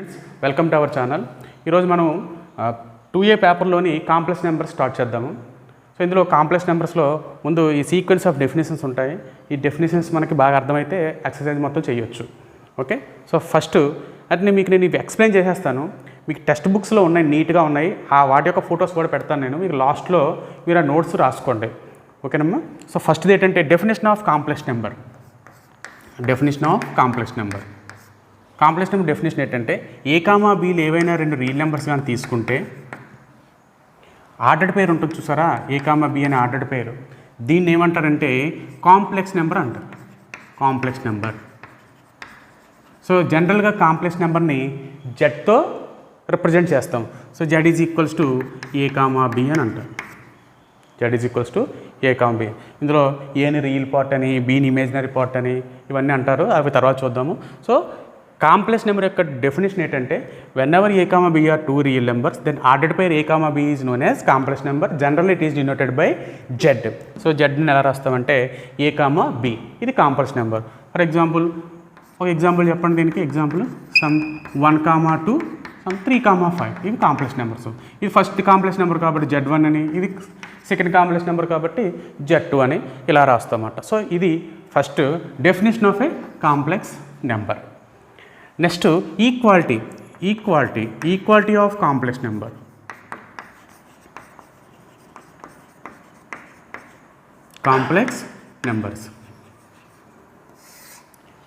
Friends welcome to our channel. ఈరోజు మనం 2A పేపర్లోని complex numbers start చేద్దాము. సో ఇందులో కాంప్లెక్స్ నెంబర్స్లో ముందు ఈ సీక్వెన్స్ ఆఫ్ డెఫినేషన్స్ ఉంటాయి. ఈ డెఫినేషన్స్ మనకి బాగా అర్థమైతే ఎక్సర్సైజ్ మొత్తం చేయొచ్చు. ఓకే, సో ఫస్ట్ అంటే మీకు నేను ఇవి ఎక్స్ప్లెయిన్ చేసేస్తాను. మీకు టెక్స్ట్ బుక్స్లో ఉన్నాయి, నీట్గా ఉన్నాయి. వాటి యొక్క ఫొటోస్ కూడా పెడతాను నేను. మీకు లాస్ట్లో మీరు ఆ నోట్స్ రాసుకోండి. ఓకేనమ్మా. సో ఫస్ట్ది ఏంటంటే definition of complex number. Definition of complex number. Complex number definition ఏంటంటే ఏ కామా బీలు ఏవైనా రెండు రియల్ నెంబర్స్ కానీ తీసుకుంటే ఆర్డర్డ్ పేరు ఉంటుంది చూసారా, ఏ కామా బి అనే ఆర్డర్డ్ పేరు, దీన్ని ఏమంటారంటే కాంప్లెక్స్ నెంబర్ అంటారు. Complex number. సో జనరల్గా కాంప్లెక్స్ నెంబర్ని జెడ్తో రిప్రజెంట్ చేస్తాం. So Z is equals to A comma B అని అంటారు. Z is equals to A comma B. ఇందులో ఏని రియల్ పార్ట్ అని, బీని ఇమేజినరీ పార్ట్ అని ఇవన్నీ అంటారు. అవి తర్వాత చూద్దాము. సో కాంప్లెక్స్ నెంబర్ యొక్క డెఫినేషన్ ఏంటంటే whenever a comma b are two real numbers then ordered pair a comma b is known as complex number. General it is denoted by Z. So జెడ్ని ఎలా రాస్తామంటే ఏ comma బి, ఇది complex number. For example ఒక example చెప్పండి దీనికి. Example some 1, 2 some 3, 5 ఇవి కాంప్లెక్స్ నెంబర్స్. ఇది ఫస్ట్ కాంప్లెక్స్ నెంబర్ కాబట్టి Z1 అని, ఇది సెకండ్ కాంప్లెక్స్ నెంబర్ కాబట్టి Z2 అని ఇలా రాస్తామన్నమాట. సో ఇది first definition of a complex number. Next equality. Equality of complex number. Complex numbers.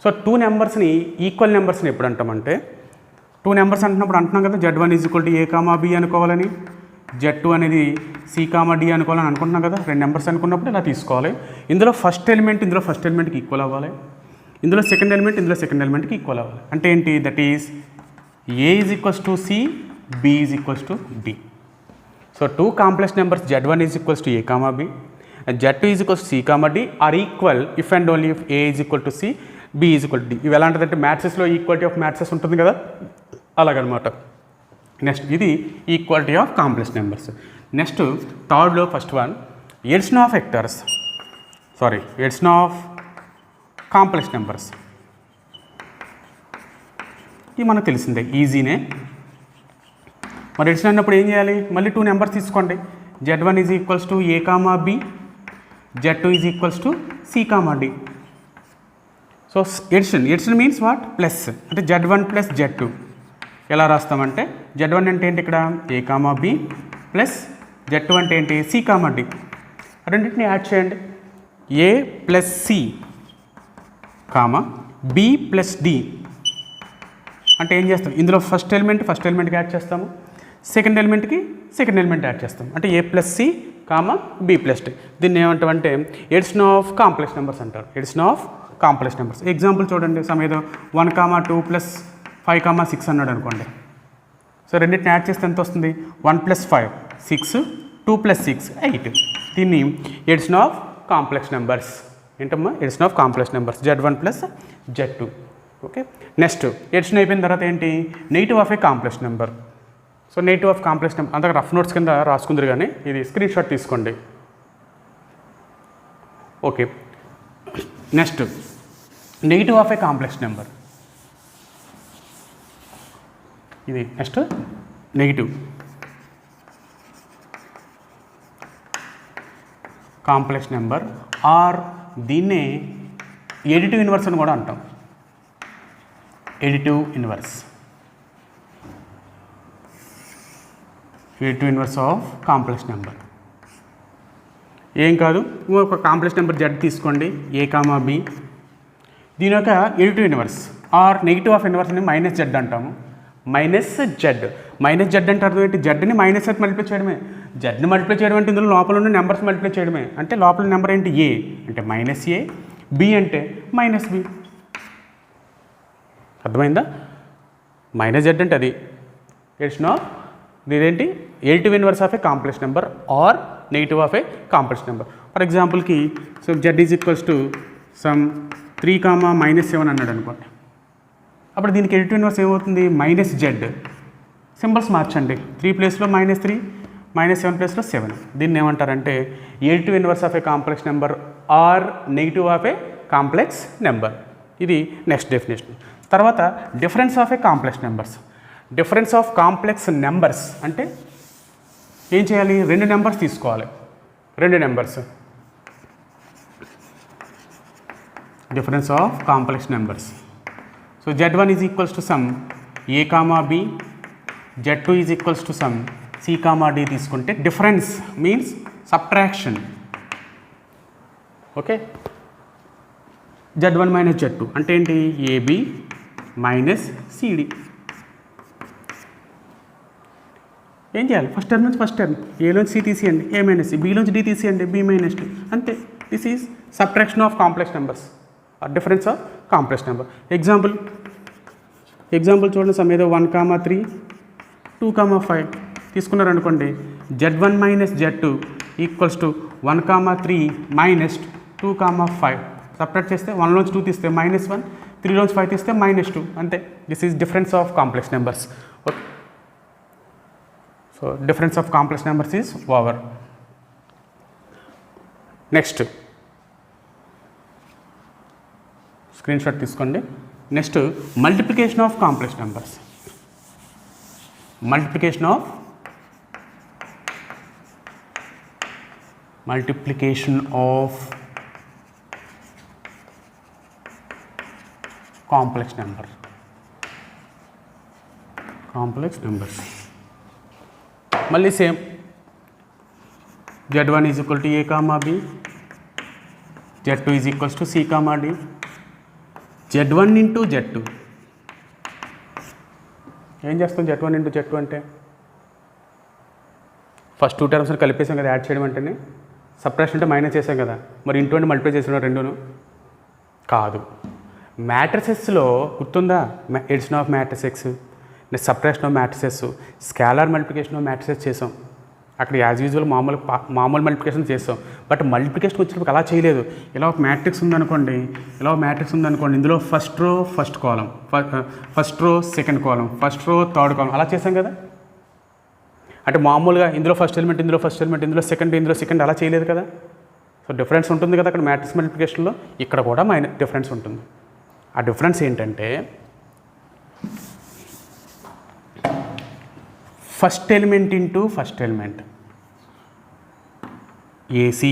So two నెంబర్స్ని ఈక్వల్ నెంబర్స్ని ఎప్పుడు అంటామంటే, టూ నెంబర్స్ అంటున్నప్పుడు అంటున్నాం కదా Z1 is equal to A comma b అనుకోవాలని, Z2 అనేది సి కామా డి అనుకోవాలని అనుకుంటున్నాం కదా. రెండు నెంబర్స్ అనుకున్నప్పుడు ఇలా తీసుకోవాలి. ఇందులో ఫస్ట్ ఎలిమెంట్కి ఈక్వల్ అవ్వాలి. ఇందులో సెకండ్ ఎలిమెంట్కి ఈక్వల్ అవ్వాలి. అంటే ఏంటి? That is A is equals to C, B is equals to D. So two complex numbers Z1 is equals to A comma B and Z2 is equals to C comma D are equal if and only if A is equal to C, B is equal to D. ఇవి ఎలాంటిదంటే మ్యాట్రిక్స్లో equality of matrix ఉంటుంది కదా, అలాగనమాట. Next ఇది equality of complex numbers. Next థర్డ్లో first one addition of vectors. Addition of complex numbers. ఇది మనకు తెలిసిందే, ఈజీనే. మరి ఎడిషన్ అన్నప్పుడు ఏం చేయాలి? మళ్ళీ టూ నెంబర్స్ తీసుకోండి. Z1 is equals to A comma B, Z2 is equals to C comma D. So addition means what? Plus. అంటే Z1 ప్లస్ Z2 ఎలా రాస్తామంటే, Z1 అంటే ఏంటి ఇక్కడ? ఏ కామా బి ప్లస్ Z2 అంటే ఏంటి? C comma D. రెండింటిని add చేయండి. A plus C comma B plus D అంటే ఏం చేస్తాం? ఇందులో ఫస్ట్ ఎలిమెంట్కి యాడ్ చేస్తాము, సెకండ్ ఎలిమెంట్ యాడ్ చేస్తాం. అంటే A plus C comma B plus D. దీన్ని ఏమంటామంటే ఎడిషన్ ఆఫ్ కాంప్లెక్స్ నెంబర్స్ అంటారు. Addition of complex numbers. Example చూడండి. సమేదో 1, 2 ప్లస్ 5, 6 అన్నాడు అనుకోండి. సో రెండింటిని యాడ్ చేస్తే ఎంత వస్తుంది? 1 + 5 6, 2 + 6 8. దీన్ని ఎడిషన్ ఆఫ్ కాంప్లెక్స్ నెంబర్స్. ఏంటమ్మా? Addition of complex numbers. Z1 plus Z2. Okay. Next addition అయిపోయిన తర్వాత ఏంటి? Negative of a complex number. So negative of complex number అంతగా రఫ్ నోట్స్ కింద రాసుకుందరు, కానీ ఇది స్క్రీన్ షాట్ తీసుకోండి. Okay. Next negative of a complex number. ఇది next negative complex number or దీన్నే ఎడిటివ్ ఇన్వర్స్ అని కూడా అంటాం. Additive inverse of complex number. ఏం కాదు, ఒక కాంప్లెక్స్ నెంబర్ Z తీసుకోండి, ఏ కామా బి. దీని యొక్క additive inverse or negative of inverse అని -Z అంటాము. -Z అంటే అర్థం ఏంటి? జెడ్ని -Z మల్టిప్లై చేయడమే. జెడ్ని మల్టిప్లై చేయడం అంటే ఇందులో లోపల ఉన్న నెంబర్స్ మల్టిప్లై చేయడమే. అంటే లోపల నెంబర్ ఏంటి? ఏ అంటే -A, బి అంటే -B. అర్థమైందా? -Z అంటే అది ఎడిషన్ ఆఫ్ ఇదేంటి? Additive inverse of a complex number or negative of a complex number. For ఎగ్జాంపుల్కి so Z is equals to some 3, -7 అన్నాడు అనుకోండి. అప్పుడు దీనికి ఎడిటివ్ ఇన్వర్స్ ఏమవుతుంది? -Z. సింబల్స్ మార్చండి. 3 ప్లేస్లో -3, -7 ప్లేస్లో 7. దీన్ని ఏమంటారంటే additive inverse of a complex number or negative of a complex number. ఇది నెక్స్ట్ డెఫినేషన్. తర్వాత difference of a complex numbers. Difference of complex numbers అంటే ఏం చేయాలి, రెండు నెంబర్స్ తీసుకోవాలి, రెండు numbers, difference of complex numbers. So z1 is equals to some a comma b, z2 is equals to some c comma d తీసుకుంటే difference means subtraction. Okay, z1 minus z2 అంటే ఏంటి, ab minus cd. ఏం చేయాలి, first term నుంచి first term, ఏలోంచి C తీసేయండి a minus C, బీలోంచి d తీసేయండి b minus d, అంతే. This is subtraction of complex numbers or difference of complex number. Example చూడండి, some ఏదో 1,3 2,5 తీసుకున్నారు అనుకోండి, z1 minus z2 equals to 1,3 minus 2,5. Separate చేస్తే 1లోంచి 2 తీస్తే -1, 3లోంచి 5 తీస్తే -2, అంతే. This is difference of complex numbers. Okay, so difference of complex numbers is over. Next screen shot తీసుకోండి. Next multiplication of complex numbers. Multiplication of complex numbers. మళ్ళీ same, z1 is equal to a comma b, z2 is equals to c comma d. z1 into z2 ఏం చేస్తాం, z1 into z2 అంటే first 2 టర్మ్స్ని కలిపేసాం కదా, add చేయడం అంటేనే. సప్రాక్షన్ అంటే minus చేసాం కదా, మరి ఇంటూ అంటే మల్టిప్లై చేసిన రెండును కాదు. మ్యాట్రిసెస్లో గుర్తుందా, addition of matrices, next subtraction of matrices, scalar multiplication of matrices చేసాం. అక్కడ యాజ్ యూజువల్ మామూలు మల్టిప్లికేషన్ చేస్తాం. బట్ మల్టిప్లికేషన్ వచ్చినప్పుడు అలా చేయలేదు. ఇలా ఒక మ్యాట్రిక్స్ ఉందనుకోండి, ఇందులో ఫస్ట్ రో ఫస్ట్ కాలం, first row second column, first row third కాలం, అలా చేసాం కదా. అంటే మామూలుగా ఇందులో ఫస్ట్ ఎలిమెంట్, ఇందులో సెకండ్ అలా చేయలేదు కదా. సో డిఫరెన్స్ ఉంటుంది కదా అక్కడ మ్యాట్రిక్స్ మల్టిప్లికేషన్లో, ఇక్కడ కూడా డిఫరెన్స్ ఉంటుంది. ఆ డిఫరెన్స్ ఏంటంటే first element into first element AC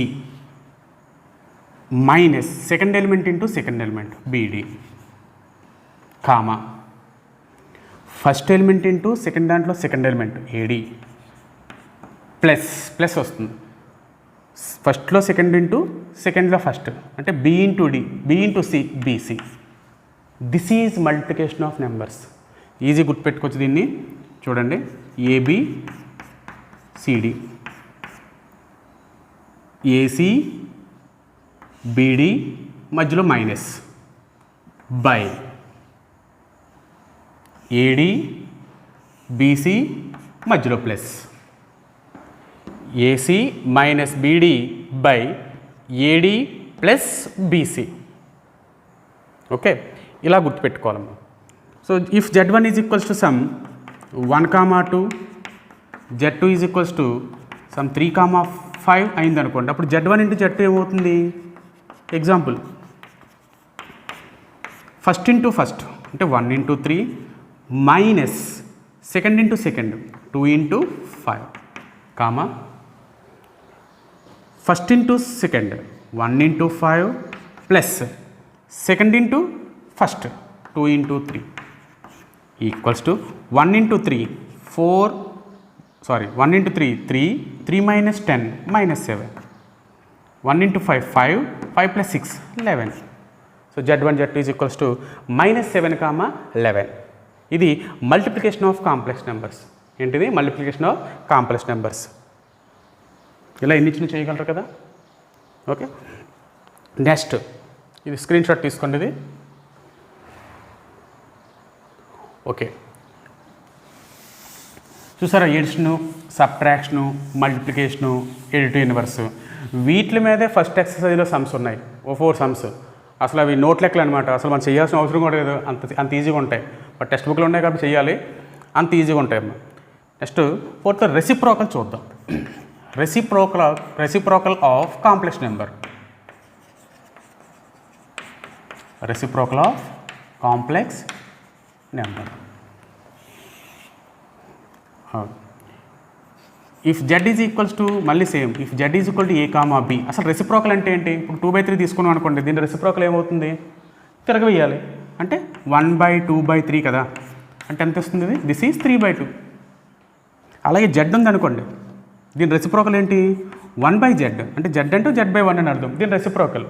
minus second element into second element BD, comma first element into second దాంట్లో సెకండ్ ఎలిమెంట్ ఏడీ, ప్లస్ వస్తుంది ఫస్ట్లో సెకండ్ ఇంటూ సెకండ్లో ఫస్ట్ అంటే B into D, B into C, BC. This is multiplication of numbers. Easy గుర్తుపెట్టుకోవచ్చు దీన్ని. చూడండి, AB CD, AC BD మధ్యలో minus, by AD BC మధ్యలో plus, AC minus BD by AD plus BC. Okay, ఇలా గుర్తుపెట్టుకోవాలమ్మా. So if z1 is equals to some 1,2, z2 is equals to some 3,5 అయిందనుకోండి, అప్పుడు z1 into z2 ఏమవుతుంది? Example first into first అంటే 1 into 3 minus second into second 2 into 5, comma first into second 1 into 5 plus second into first 2 into 3 equals to 1 into 3 1 into 3 3 minus 10 minus 7, 1 into 5 5 plus 6 11. So z1 z2 is equals to -7, 11. ఇది multiplication of complex numbers. ఏంటిది? Multiplication of complex numbers. ఇలా ఎన్ని చిన్న చేయగలరు కదా. Okay, next ఇది screen shot తీసుకోండి. ఇది ఓకే, చూసారా? Addition, subtraction, multiplication, additive inverse, వీటి మీదే ఫస్ట్ ఎక్సర్సైజ్లో సమ్స్ ఉన్నాయి. 4 సమ్స్. అసలు అవి నోట్ లెక్కలు అనమాట. అసలు మనం చేయాల్సిన అవసరం కూడా లేదు, అంత ఈజీగా ఉంటాయి. బట్ టెక్స్ట్ బుక్లో ఉన్నాయి కాబట్టి చేయాలి, అంత ఈజీగా ఉంటాయి అమ్మా. నెక్స్ట్ 4th రెసిప్రోకల్ చూద్దాం. Reciprocal of complex number. Reciprocal of complex number. If Z is equals to మళ్ళీ same if Z is equal to A comma B. అసలు రెసిప్రోకల్ అంటే ఏంటి? ఇప్పుడు 2/3 తీసుకున్నాం అనుకోండి, దీని రెసిప్రోకల్ ఏమవుతుంది? తిరగవేయాలి అంటే 1/2/3 కదా, అంటే ఎంత వస్తుంది? ఇది దిస్ ఈజ్ 3/2. అలాగే జెడ్ ఉంది అనుకోండి, దీని రెసిప్రోకల్ ఏంటి? 1/z, అంటే జెడ్ అంటే z/1 అని అర్థం, దీని రెసిప్రోకల్.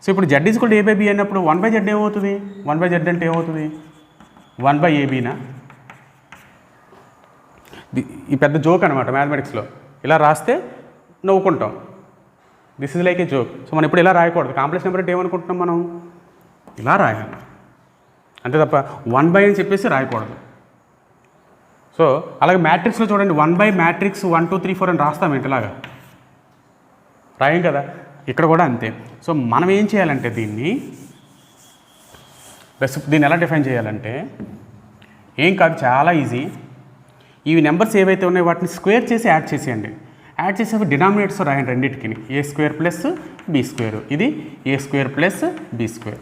సో ఇప్పుడు Z is equal to a/b అయినప్పుడు 1/z ఏమవుతుంది? 1/z అంటే ఏమవుతుంది? 1/abనా? ఈ పెద్ద జోక్ అనమాట మ్యాథమెటిక్స్లో. ఇలా రాస్తే నవ్వుకుంటాం, this is like a joke. So మనం ఇప్పుడు ఇలా రాయకూడదు. కాంప్లెక్స్ నెంబర్ అంటే ఏమనుకుంటున్నాం మనం? ఇలా రాయాలి అంతే తప్ప 1/, అని చెప్పేసి రాయకూడదు. సో అలాగే మ్యాట్రిక్స్లో చూడండి, 1/, మ్యాట్రిక్స్ 1 2 3 4 అని రాస్తామేంటి? ఇలాగా రాయం కదా. ఇక్కడ కూడా అంతే. సో మనం ఏం చేయాలంటే దీన్ని ఎలా డిఫైన్ చేయాలంటే ఏం కాదు, చాలా ఈజీ. ఇవి నెంబర్స్ ఏవైతే ఉన్నాయో వాటిని స్క్వేర్ చేసి యాడ్ చేసేయండి. యాడ్ చేసేవి డినామినేటర్స్ రాయండి రెండింటికి. a² ప్లస్ b², ఇది a² ప్లస్ b².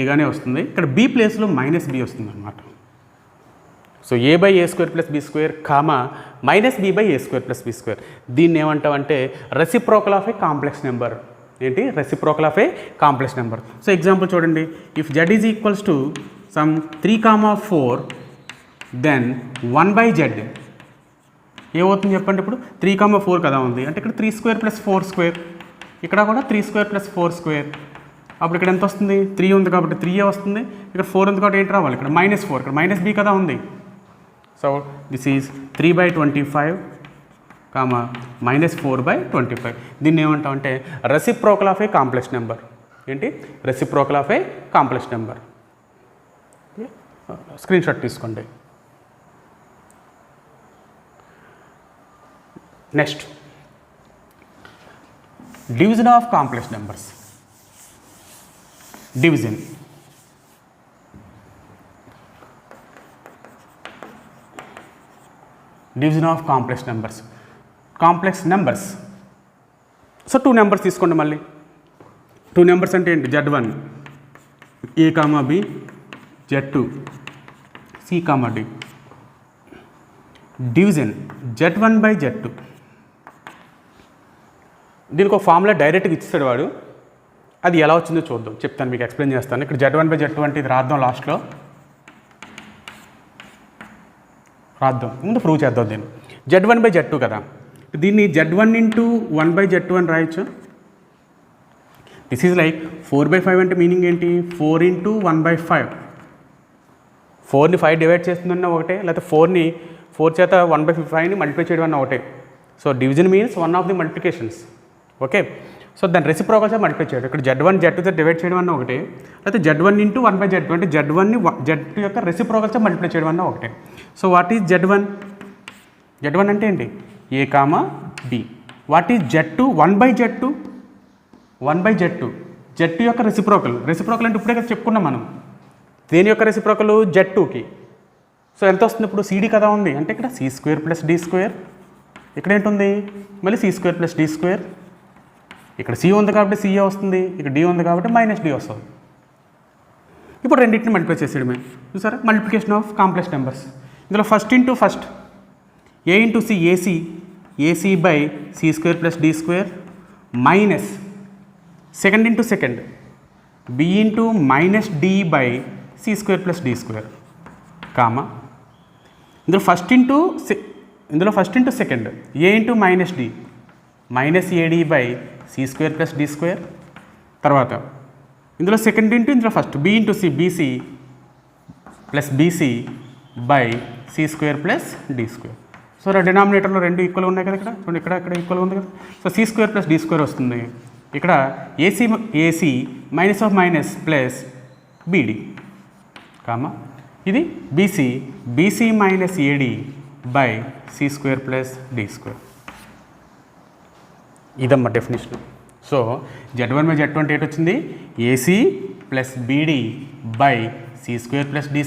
ఏగానే వస్తుంది, ఇక్కడ b ప్లేస్లో -b వస్తుంది అనమాట. So a/a² plus b² comma -b/a² plus b². దీన్ని ఏమంటామంటే reciprocal of a complex number. ఏంటి? Reciprocal of a complex number. So example చూడండి, if z is equals to some 3, 4 then 1/z ఏమవుతుంది చెప్పండి? ఇప్పుడు 3, 4 కదా ఉంది, అంటే ఇక్కడ 3² ప్లస్ 4², ఇక్కడ కూడా 3² ప్లస్ 4². అప్పుడు ఇక్కడ ఎంత వస్తుంది? 3 ఉంది కాబట్టి 3 వస్తుంది, ఇక్కడ 4 ఉంది కాబట్టి ఏంటి రావాలి? ఇక్కడ -4, ఇక్కడ -b కదా ఉంది. So this is 3/25 comma -4/25. దీన్ని ఏమంటాం అంటే reciprocal of a complex number. ఏంటి? Reciprocal of a complex number. Screen shot తీసుకోండి. Next, division of complex numbers. Division of complex numbers. Complex numbers. So 2 numbers తీసుకోండి. మళ్ళీ 2 నెంబర్స్ అంటే ఏంటి? z1 a comma b, z2 c comma d. Division z1/z2. దీనికి ఒక formula డైరెక్ట్గా ఇచ్చేసాడు వాడు, అది ఎలా వచ్చిందో చూద్దాం, చెప్తాను, మీకు ఎక్స్ప్లెయిన్ చేస్తాను. ఇక్కడ z1/z2 అంటే ఇది రాద్దాం, లాస్ట్లో రాద్దాం, ముందు ప్రూవ్ చేద్దాం. దీన్ని z1/z2 కదా, దీన్ని z1 ఇంటూ 1/z2 అని రాయొచ్చు. దిస్ ఈజ్ లైక్ 4/5 అంటే మీనింగ్ ఏంటి? 4 ఇంటూ 1/5. 4ని 5 డివైడ్ చేస్తుందన్న ఒకటే, లేకపోతే 4ని 4 చేత 1/5ని మల్టిప్లై చేయడం అన్న ఒకటే. So division means one of the multiplications. Okay, so దాని రెసిప్రోకల్ చేత మల్టిప్లై చేయడం. ఇక్కడ z1 z2 డివైడ్ చేయడం అన్న ఒకటే, లేకపోతే z1 ఇంటూ 1/z2 అంటే z1ని z2 యొక్క రెసిప్రోకల్ చేత మల్టిప్లై చేయడం అన్న ఒకటే. So what is z1? z1 అంటే ఏంటి? a comma b. What is z2? 1/z2. 1/z2 z2 యొక్క రెసిప్రోకల్. రెసిప్రోకల్ అంటే ఇప్పుడే కదా చెప్పుకున్నాం మనం. దేని యొక్క రెసిప్రోకల్? z2కి. సో ఎంత వస్తుంది ఇప్పుడు? cd కదా ఉంది, అంటే ఇక్కడ c² ప్లస్ d². ఇక్కడ ఏంటుంది? మళ్ళీ c² ప్లస్ d². ఇక్కడ c ఉంది కాబట్టి c వస్తుంది, ఇక్కడ d ఉంది కాబట్టి -d వస్తుంది. ఇప్పుడు రెండింటిని మల్టిప్లై చేసేయడమే. చూసారా? Multiplication of complex numbers. ఇందులో first into first a into c, ac/c² plus d² minus second into second b into -d/c² plus d², comma ఇందులో first into second a into -d -ad/c² plus d². తర్వాత ఇందులో second into ఇందులో first b into c, bc plus bc/c² plus d². So డినామినేటర్లో రెండు ఈక్వల్గా ఉన్నాయి కదా, ఇక్కడ చూడండి, ఇక్కడ ఈక్వల్గా ఉంది కదా. సో c² ప్లస్ d² వస్తుంది. ఇక్కడ ac minus of minus plus bd, comma ఇది bc minus ad/c² plus d². ఇదమ్మా డెఫినేషన్. సో z1/z2 అంటే ఏంటి వచ్చింది? ac plus bd/c² plus d²,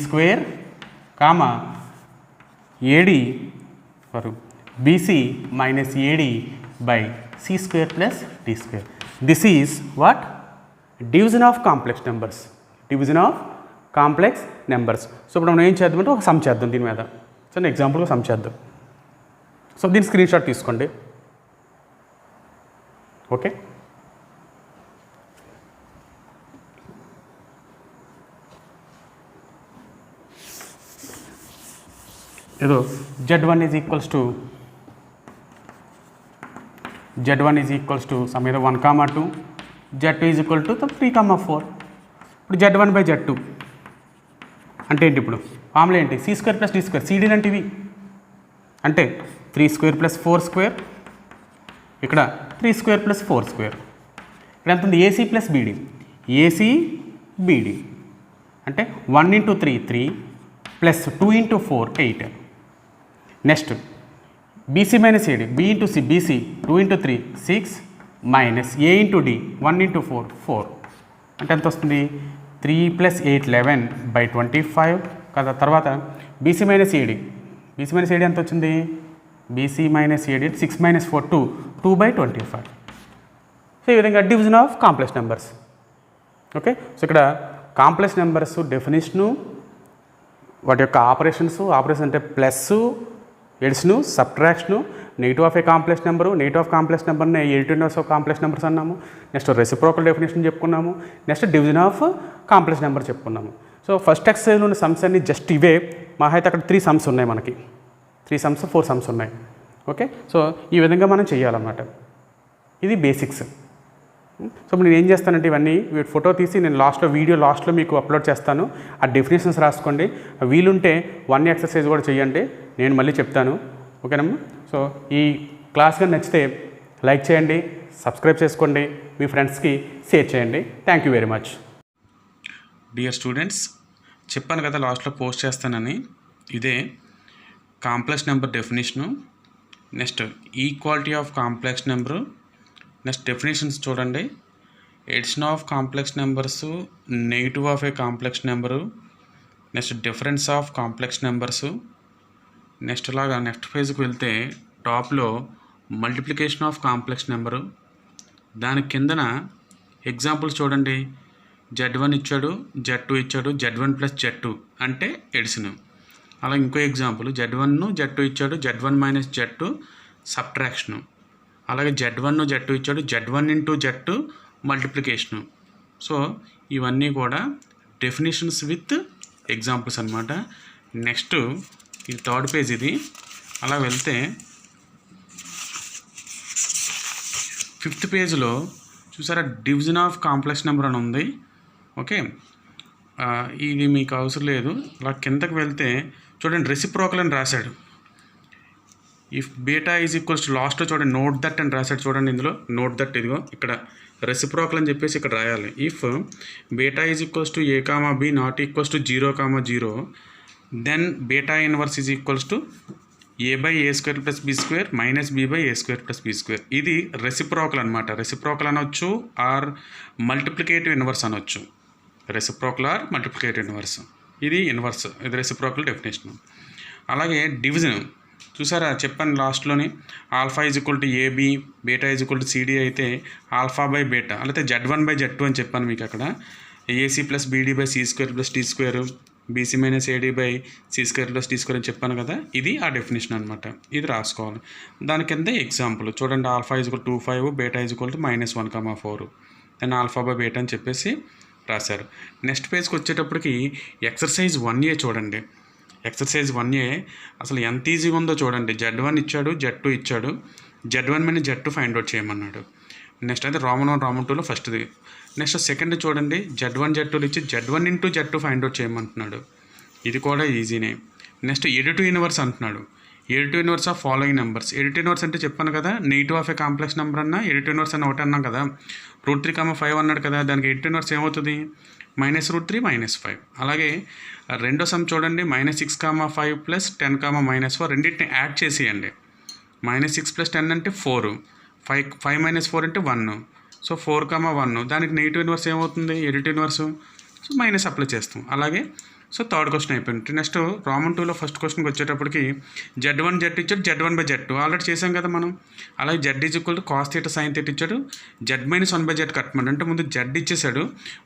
comma bc minus ad/c² plus d². This is what? Division of complex numbers. Division of complex numbers. So ఇప్పుడు మనం ఏం చేద్దామంటే ఒక some చేద్దాం దీని మీద. సో నేను ఎగ్జాంపుల్గా సమ్ చేద్దాం. సో దీని స్క్రీన్ షాట్ తీసుకోండి. ఓకే, ఏదో z1 is equals to some ఏదో 1, 2, z2 ఈజ్ ఈక్వల్ టు 3, 4. ఇప్పుడు z1/z2 అంటే ఏంటి? ఇప్పుడు ఫార్ములా ఏంటి? c² + d². cd అంటే ఇవి అంటే 3² + 4², ఇక్కడ 3² + 4². ఇక్కడ ఎంత ఉంది? ac + bd. ac bd అంటే 1 × 3 3 + 2 × 4 8. Next bc - ad, b × c bc 2 × 3 6 minus a × d 1 × 4 4 అంటే ఎంత వస్తుంది? 3 + 8 11/25 కదా. తర్వాత bc - ad, bc - ad ఎంత వచ్చింది? bc - ad 6 - 4 2 2/25. సో ఈ విధంగా division of complex numbers. Okay, so ఇక్కడ కాంప్లెక్స్ నెంబర్స్ డెఫినేషను, వాటి యొక్క ఆపరేషన్స్ అంటే plus, addition, subtraction, negative of a complex number, negative of complex నెంబర్ని additive inverse of complex numbers అన్నాము. నెక్స్ట్ రెసిప్రోకల్ డెఫినేషన్ చెప్పుకున్నాము. Next division of complex number చెప్పుకున్నాము. So first ఎక్సర్సైజ్లో ఉన్న సమ్స్ అన్ని జస్ట్ ఇవే. మా అయితే అక్కడ 3 సమ్స్ ఉన్నాయి, మనకి 3 సమ్స్ 4 సమ్స్ ఉన్నాయి. ఓకే, సో ఈ విధంగా మనం చేయాలన్నమాట. ఇది బేసిక్స్. సో నేను ఏం చేస్తానంటే ఇవన్నీ ఫోటో తీసి నేను వీడియో లాస్ట్లో మీకు అప్లోడ్ చేస్తాను. ఆ డెఫినేషన్స్ రాసుకోండి. వీలుంటే 1 ఎక్సర్సైజ్ కూడా చేయండి, నేను మళ్ళీ చెప్తాను. ఓకేనమ్మా. సో ఈ క్లాస్ కానీ నచ్చితే లైక్ చేయండి, సబ్స్క్రైబ్ చేసుకోండి, మీ ఫ్రెండ్స్కి షేర్ చేయండి. Thank you very much. Dear students, చెప్పాను కదా లాస్ట్లో పోస్ట్ చేస్తానని. ఇదే complex number definition, next equality of complex number, next definitions చూడండి. Addition of complex numbers, negative of a complex number, next difference of complex numbers. Next లాగా next పేజ్కి వెళ్తే టాప్లో మల్టిప్లికేషన్ ఆఫ్ కాంప్లెక్స్ నెంబరు, దాని కిందన examples చూడండి. z1 ఇచ్చాడు, z2 ఇచ్చాడు, z1 + z2 అంటే ఎడిషన్. అలా ఇంకో ఎగ్జాంపుల్ z1 z2 ఇచ్చాడు, z1 - z2 సబ్ట్రాక్షను. అలాగే z1 z2 ఇచ్చాడు, z1 × z2 మల్టిప్లికేషను. సో ఇవన్నీ కూడా డెఫినేషన్స్ విత్ ఎగ్జాంపుల్స్ అన్నమాట. నెక్స్ట్ ఇది 3rd పేజ్. ఇది అలా వెళ్తే 5th పేజ్లో చూసారా డివిజన్ ఆఫ్ కాంప్లెక్స్ నెంబర్ అని ఉంది. ఓకే, ఇది మీకు అవసరం లేదు. అలా కిందకి వెళ్తే చూడండి రెసిప్రోకల్ అని రాశాడు. If beta is equals to లాస్ట్లో చూడండి నోట్ దట్ అని రాశాడు. చూడండి ఇందులో నోట్ దట్, ఇదిగో ఇక్కడ రెసిప్రోకల్ అని చెప్పేసి ఇక్కడ రాయాలి. If beta is equals to a, b not equals to 0, 0 then beta inverse is equals to a/a² + b² minus b/a² + b². ఇది రెసిప్రోకల్ అనమాట. రెసిప్రోకల్ అనొచ్చు ఆర్ మల్టిప్లికేటివ్ ఇన్వర్స్ అనొచ్చు. Reciprocal or multiplicative inverse. ఇది inverse, ఇది reciprocal definition. అలాగే division చూసారా, చెప్పాను లాస్ట్లోని alpha is equal to ab, beta is equal to cd అయితే ఆల్ఫా/బీటా, అలాగే z1/z2 అని చెప్పాను మీకు అక్కడ. ac + bd/c² + d², bc - ad/c² + d² అని చెప్పాను కదా. ఇది ఆ డెఫినేషన్ అనమాట. ఇది రాసుకోవాలి. దాని కింద ఎగ్జాంపుల్ చూడండి. Alpha is equal to 2, 5, beta is equal to -1, 4 then ఆల్ఫా/బీటా అని చెప్పేసి రాశారు. నెక్స్ట్ పేజ్కి వచ్చేటప్పటికి ఎక్సర్సైజ్ 1A చూడండి. ఎక్సర్సైజ్ 1A అసలు ఎంత ఈజీగా ఉందో చూడండి. z1 ఇచ్చాడు, z2 ఇచ్చాడు, z1 - z2 ఫైండ్ అవుట్ చేయమన్నాడు. నెక్స్ట్ అయితే రోమన్ 1, రోమన్ 2లో ఫస్ట్ది. నెక్స్ట్ సెకండ్ చూడండి, z1 z2 ఇచ్చి z1 × z2 ఫైండ్ అవుట్ చేయమంటున్నాడు. ఇది కూడా ఈజీనే. నెక్స్ట్ ఎడిటివ్ ఇన్వర్స్ అంటున్నాడు. Additive inverse of following numbers. Additive inverse అంటే చెప్పాను కదా, negative of a complex number అన్నా ఎడిటివ్ ఇన్వర్స్ అన్న ఒకటి అన్నాం కదా. √3, 5 అన్నాడు కదా, దానికి ఎడిటివ్ ఇన్వర్స్ ఏమవుతుంది? -√3 -5. అలాగే రెండో సమ్ చూడండి, -6, 5 + 10, -4 రెండింటిని యాడ్ చేసేయండి. -6 + 10 అంటే 4, 5 - 4 అంటే 1. సో 4, 1 దానికి నెగిటివ్ ఇన్వర్స్ ఏమవుతుంది? Additive inverse. So minus apply చేస్తాం. అలాగే సో 3rd క్వశ్చన్ అయిపోయింది. నెక్స్ట్ రోమన్ 2లో ఫస్ట్ క్వశ్చన్కి వచ్చేటప్పటికి z1 z2 ఇచ్చాడు, z1/z2 ఆల్రెడీ చేసాం కదా మనం. అలాగే z is equal to cos θ sin θ ఇచ్చాడు, z - 1/z కట్టమండి. అంటే ముందు z ఇచ్చేసాడు,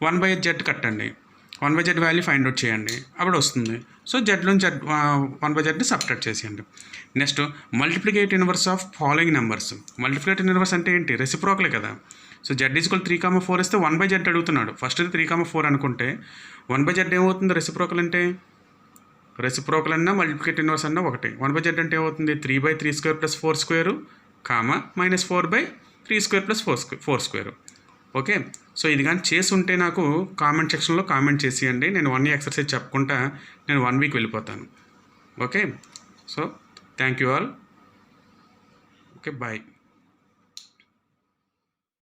1/z కట్టండి. 1/z వాల్యూ ఫైండ్ అవుట్ చేయండి, అప్పుడు వస్తుంది. సో జెడ్లో జెడ్ 1/zని సబ్ట్రాక్ట్ చేసేయండి. Next multiplicate inverse of following numbers. Multiplicate inverse అంటే ఏంటి? రెసిప్రోకలే కదా. సో z = 3,4 ఇస్తే 1/z అడుగుతున్నాడు. ఫస్ట్ 3,4 అనుకుంటే 1/z ఏమవుతుంది? రెసిప్రోకల్ అంటే రెసిప్రోకల్ అన్నా మల్టిప్లికేట్ ఇన్వర్స్ అన్నా ఒకటే. 1/z అంటే ఏమవుతుంది? 3/3² + 4² -4/3² + 4². ఓకే. సో ఇది కానీ చేసి ఉంటే నాకు కామెంట్ సెక్షన్లో కామెంట్ చేసేయండి. నేను 1 ఎక్సర్సైజ్ చెప్పుకుంటా నేను 1 వీక్ వెళ్ళిపోతాను. Okay. So thank you all. Okay, bye.